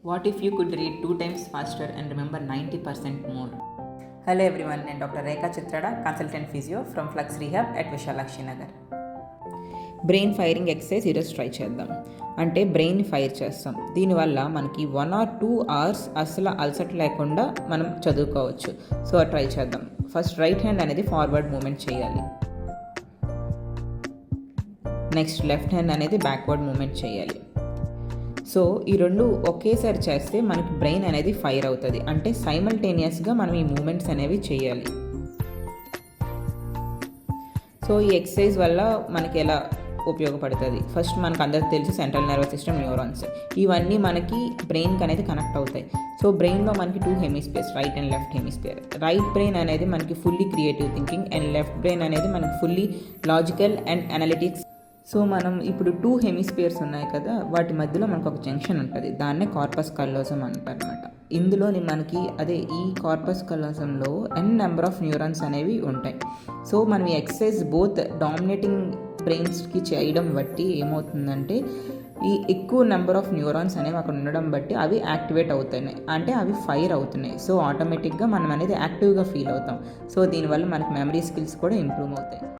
What if you could read 2 times faster and remember 90% more? Hello everyone, నేను doctor Rekha Chitrada, consultant physio from Flux rehab at Visalakshi Nagar. Brain firing exercise ఈరోజు try చేద్దాం. అంటే brain fire చేస్తాం. దీనివల్ల మనకి 1 or 2 hours అసలు అలసట లేకుండా మనం చదువుకోవచ్చు. సో ట్రై చేద్దాం. ఫస్ట్ రైట్ హ్యాండ్ అనేది ఫార్వర్డ్ మూమెంట్ చేయాలి. నెక్స్ట్ లెఫ్ట్ హ్యాండ్ అనేది బ్యాక్వర్డ్ మూమెంట్ చేయాలి. సో ఈ రెండు ఒకేసారి చేస్తే మనకి బ్రెయిన్ అనేది ఫైర్ అవుతుంది. అంటే సైమల్టేనియస్గా మనం ఈ మూమెంట్స్ అనేవి చేయాలి. సో ఈ ఎక్సర్సైజ్ వల్ల మనకి ఎలా ఉపయోగపడుతుంది? ఫస్ట్ మనకు అందరికి తెలిసి సెంట్రల్ నర్వస్ సిస్టమ్, న్యూరాన్స్ ఇవన్నీ మనకి బ్రెయిన్కి అనేది కనెక్ట్ అవుతాయి. సో బ్రెయిన్లో మనకి 2 hemispheres, right and left hemisphere. Right brain అనేది మనకి fully creative thinking and left brain అనేది మనకి fully logical and analytics. So మనం ఇప్పుడు 2 హెమిస్పియర్స్ ఉన్నాయి కదా, వాటి మధ్యలో మనకు ఒక జంక్షన్ ఉంటుంది. దాన్నే కార్పస్ కల్లోసం అంటారు అనమాట. ఇందులో మనకి ఈ కార్పస్ కల్లోసంలో నెంబర్ ఆఫ్ న్యూరాన్స్ అనేవి ఉంటాయి. సో మనం ఈ ఎక్సర్సైజ్ బోత్ డామినేటింగ్ బ్రెయిన్స్కి చేయడం బట్టి ఏమవుతుందంటే ఈ ఎక్కువ నెంబర్ ఆఫ్ న్యూరాన్స్ అనేవి అక్కడ ఉండడం బట్టి అవి యాక్టివేట్ అవుతున్నాయి, అంటే అవి ఫైర్ అవుతున్నాయి. సో ఆటోమేటిక్గా మనం అనేది యాక్టివ్గా ఫీల్ అవుతాం. సో దీనివల్ల మనకి మెమరీ స్కిల్స్ కూడా ఇంప్రూవ్ అవుతాయి.